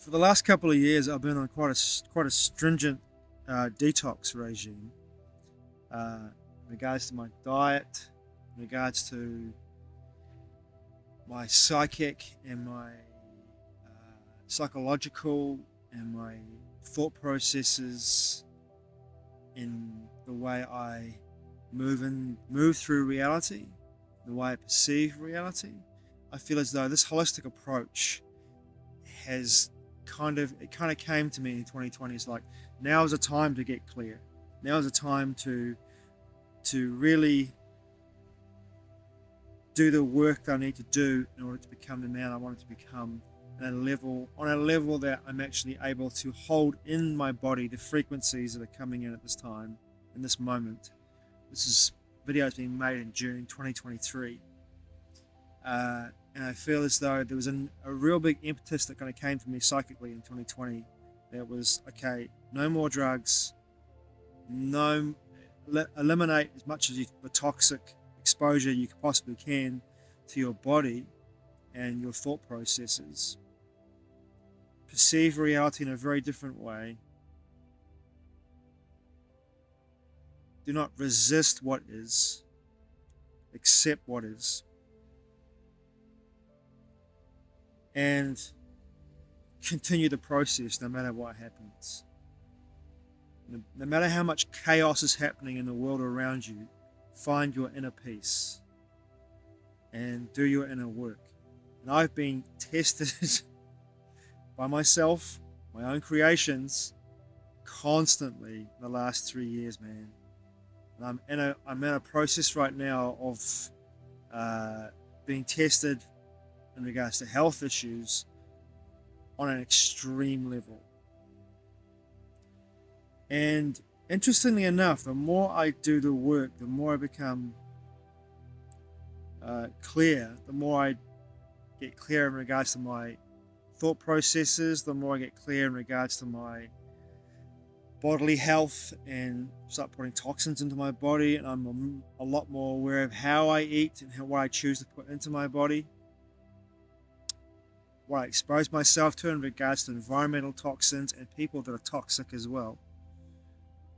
For the last couple of years, I've been on quite a stringent detox regime in regards to my diet, in regards to my psychic and my psychological and my thought processes, in the way I move through reality, the way I perceive reality. I feel as though this holistic approach has kind of came to me in 2020. It's like, now is a time to get clear. Now is a time to really do the work that I need to do in order to become the man I wanted to become, on a level that I'm actually able to hold in my body the frequencies that are coming in at this time, in this moment. This video is being made in June 2023. And I feel as though there was a real big impetus that kind of came to me psychically in 2020. That was, okay, no more drugs, eliminate as much of the toxic exposure you possibly can to your body and your thought processes. Perceive reality in a very different way. Do not resist what is, accept what is. And continue the process no matter what happens. No matter how much chaos is happening in the world around you, find your inner peace and do your inner work. And I've been tested by myself, my own creations, constantly the last 3 years, man. And I'm in a process right now of being tested in regards to health issues on an extreme level. And interestingly enough, the more I do the work, the more I become clear, the more I get clear in regards to my thought processes, the more I get clear in regards to my bodily health and start putting toxins into my body, and I'm a lot more aware of how I eat and what I choose to put into my body, what I expose myself to in regards to environmental toxins and people that are toxic as well,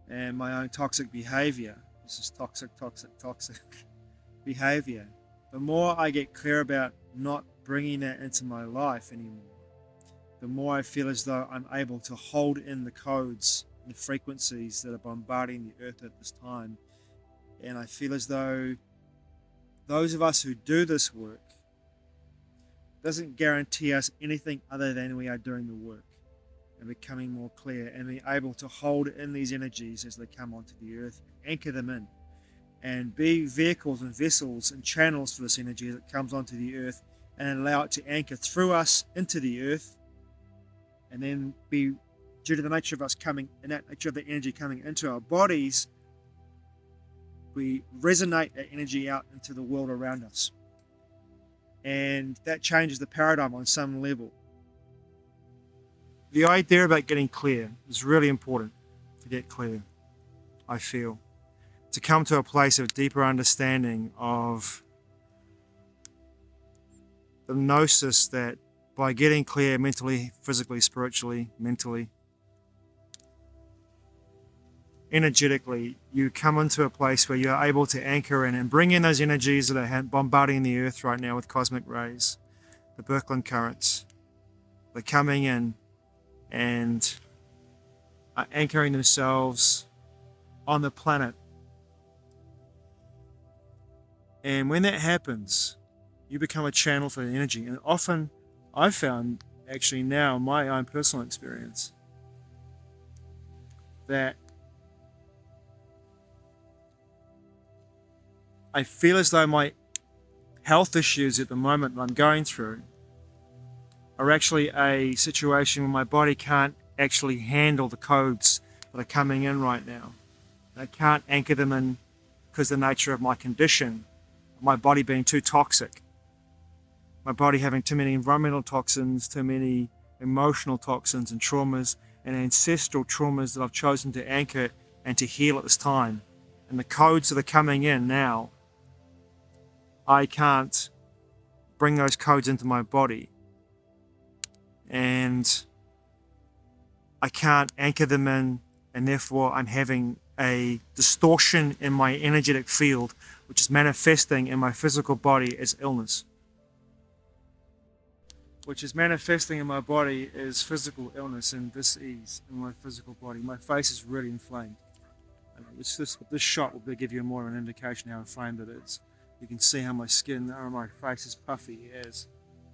and my own toxic behavior. This is toxic behavior. The more I get clear about not bringing that into my life anymore, the more I feel as though I'm able to hold in the codes and the frequencies that are bombarding the earth at this time. And I feel as though those of us who do this work doesn't guarantee us anything other than we are doing the work and becoming more clear and being able to hold in these energies as they come onto the earth, anchor them in, and be vehicles and vessels and channels for this energy that comes onto the earth, and allow it to anchor through us into the earth, and then be, due to the nature of us coming, and that nature of the energy coming into our bodies, we resonate that energy out into the world around us. And that changes the paradigm on some level. The idea about getting clear is really important, to get clear, I feel. To come to a place of deeper understanding of the gnosis that by getting clear mentally, physically, spiritually, mentally, energetically, you come into a place where you're able to anchor in and bring in those energies that are bombarding the earth right now with cosmic rays, the Birkeland currents. They're coming in and are anchoring themselves on the planet. And when that happens, you become a channel for the energy. And often I've found, actually now, my own personal experience, that I feel as though my health issues at the moment that I'm going through are actually a situation where my body can't actually handle the codes that are coming in right now. And I can't anchor them in because of the nature of my condition, my body being too toxic, my body having too many environmental toxins, too many emotional toxins and traumas and ancestral traumas that I've chosen to anchor and to heal at this time. And the codes that are coming in now, I can't bring those codes into my body. And I can't anchor them in, and therefore I'm having a distortion in my energetic field, which is manifesting in my physical body as illness. Which is manifesting in my body as physical illness and dis-ease in my physical body. My face is really inflamed. This shot will give you more of an indication how inflamed it is. You can see how my skin, my face is puffy as,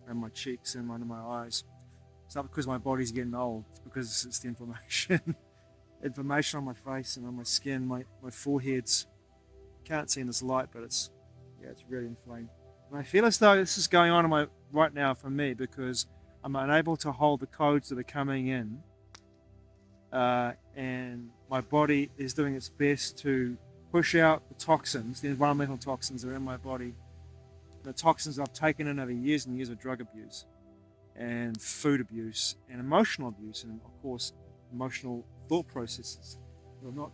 and my cheeks and under my eyes. It's not because my body's getting old, it's because it's the inflammation. Inflammation on my face and on my skin, my forehead's, can't see in this light, but it's really inflamed. And I feel as though this is going on right now for me because I'm unable to hold the codes that are coming in, and my body is doing its best to push out the toxins, the environmental toxins that are in my body, the toxins I've taken in over years and years of drug abuse and food abuse and emotional abuse, and of course emotional thought processes that are not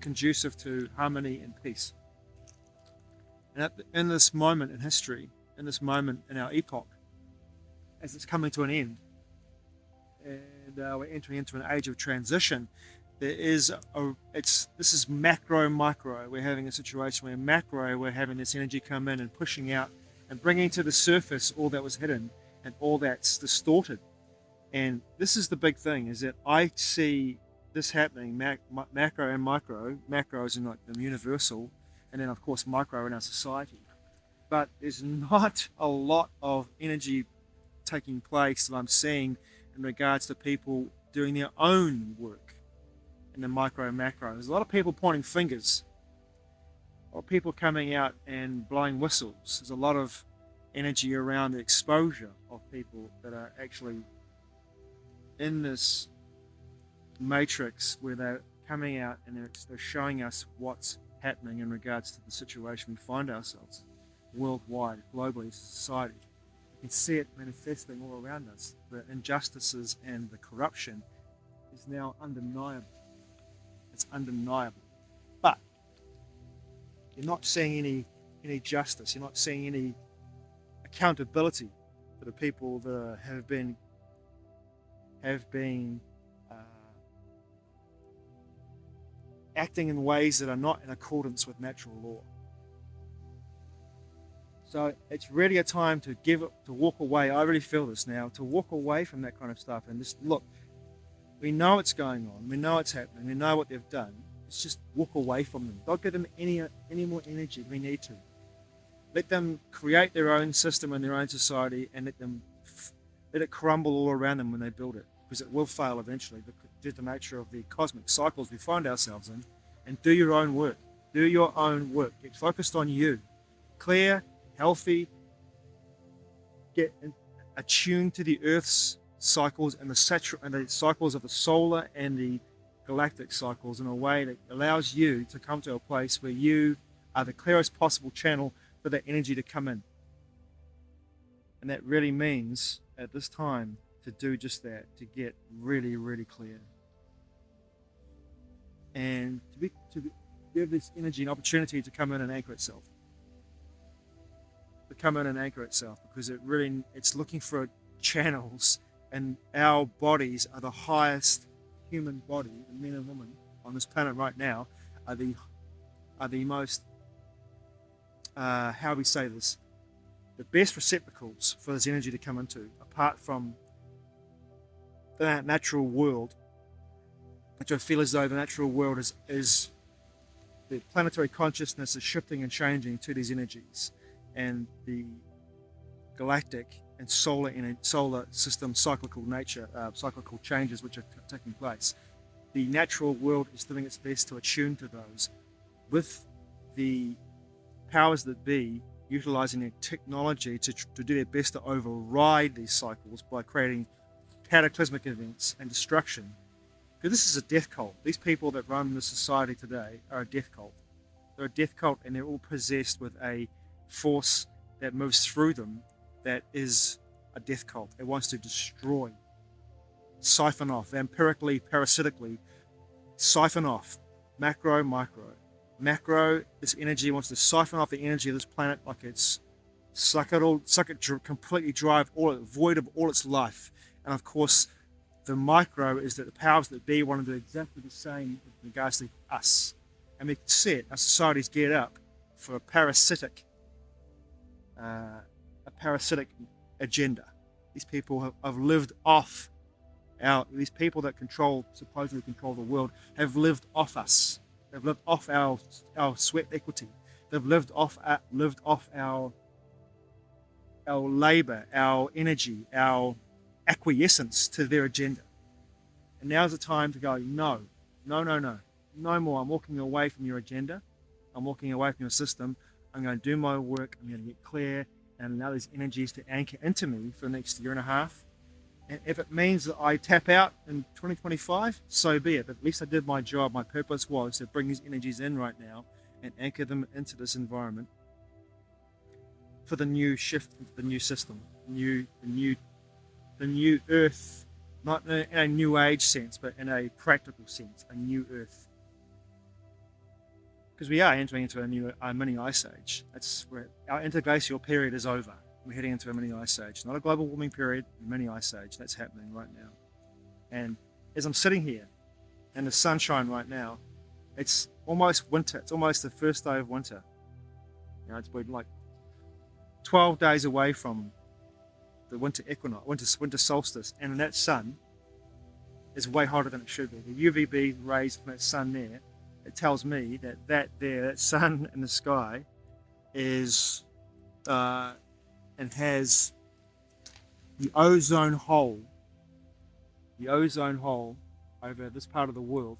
conducive to harmony and peace. And in this moment in history, in this moment in our epoch, as it's coming to an end, and we're entering into an age of transition, this is macro, micro. We're having a situation where macro, we're having this energy come in and pushing out and bringing to the surface all that was hidden and all that's distorted. And this is the big thing, is that I see this happening, macro and micro. Macro is in like the universal, and then of course micro in our society. But there's not a lot of energy taking place that I'm seeing in regards to people doing their own work in the micro and macro. There's a lot of people pointing fingers, a lot of people coming out and blowing whistles. There's a lot of energy around the exposure of people that are actually in this matrix where they're coming out and they're showing us what's happening in regards to the situation we find ourselves worldwide, globally, as a society. You can see it manifesting all around us. The injustices and the corruption is now undeniable. It's undeniable. But you're not seeing any justice. You're not seeing any accountability for the people that have been acting in ways that are not in accordance with natural law. So it's really a time to walk away. I really feel this now, to walk away from that kind of stuff and just look. We know it's going on. We know it's happening. We know what they've done. Let's just walk away from them. Don't give them any more energy than we need to. Let them create their own system and their own society, and let it crumble all around them when they build it, because it will fail eventually due to the nature of the cosmic cycles we find ourselves in. And do your own work. Do your own work. Get focused on you. Clear, healthy. Get attuned to the Earth's cycles and the cycles of the solar and the galactic cycles in a way that allows you to come to a place where you are the clearest possible channel for that energy to come in. And that really means at this time to do just that, to get really, really clear. And to give this energy an opportunity to come in and anchor itself. To come in and anchor itself, because it's looking for channels, and our bodies are the highest human body, the men and women on this planet right now are the most how we say this, the best receptacles for this energy to come into, apart from the natural world, which I feel as though the natural world is the planetary consciousness is shifting and changing to these energies, and the galactic and solar system cyclical changes which are taking place. The natural world is doing its best to attune to those, with the powers that be utilizing their technology to do their best to override these cycles by creating cataclysmic events and destruction. Because this is a death cult. These people that run the society today are a death cult. They're a death cult, and they're all possessed with a force that moves through them that is a death cult. It wants to destroy, siphon off, vampirically, parasitically, siphon off, macro, micro. Macro, this energy wants to siphon off the energy of this planet like it's completely drive void of all its life. And of course, The micro is that the powers that be want to do exactly the same in regards to us. And we can see it, our society's geared up for a parasitic agenda. These people have lived off these people that supposedly control the world, have lived off us. They've lived off our sweat equity. They've lived off our labor, our energy, our acquiescence to their agenda. And now's the time to go, no more. I'm walking away from your agenda. I'm walking away from your system. I'm going to do my work. I'm going to get clear and allow these energies to anchor into me for the next year and a half. And if it means that I tap out in 2025, so be it. But at least I did my job. My purpose was to bring these energies in right now and anchor them into this environment for the new shift, the new system, the new earth, not in a new age sense, but in a practical sense, a new earth. Because we are entering into a mini ice age. That's where our interglacial period is over. We're heading into a mini ice age, not a global warming period, a mini ice age. That's happening right now. And as I'm sitting here in the sunshine right now, it's almost winter. It's almost the first day of winter. It's been like 12 days away from the winter equinox, winter solstice, and that sun is way hotter than it should be. The UVB rays from that sun there, it tells me that sun in the sky is and has the ozone hole over this part of the world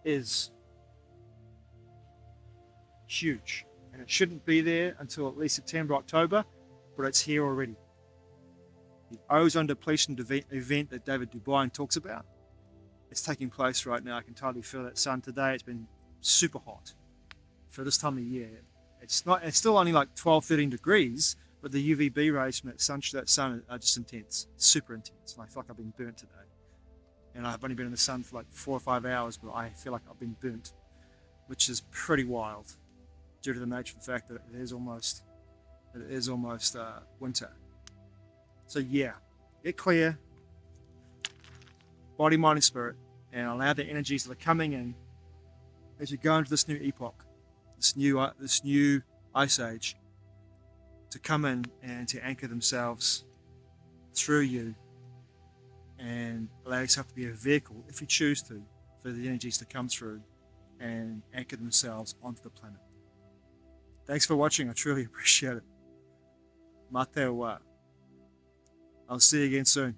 is huge, and it shouldn't be there until at least September, October, but it's here already. The ozone depletion event that David Dubois talks about, it's taking place right now. I can totally feel that sun today. It's been super hot for this time of year. It's still only like 12, 13 degrees, but the UVB rays from that sun are just intense, super intense. And I feel like I've been burnt today. And I've only been in the sun for like 4 or 5 hours, but I feel like I've been burnt, which is pretty wild due to the nature of the fact that it is almost winter. So yeah, get clear, body, mind, and spirit, and allow the energies that are coming in as you go into this new epoch, this new ice age, to come in and to anchor themselves through you, and allow yourself to be a vehicle, if you choose to, for the energies to come through and anchor themselves onto the planet. Thanks for watching. I truly appreciate it. Mate wa. I'll see you again soon.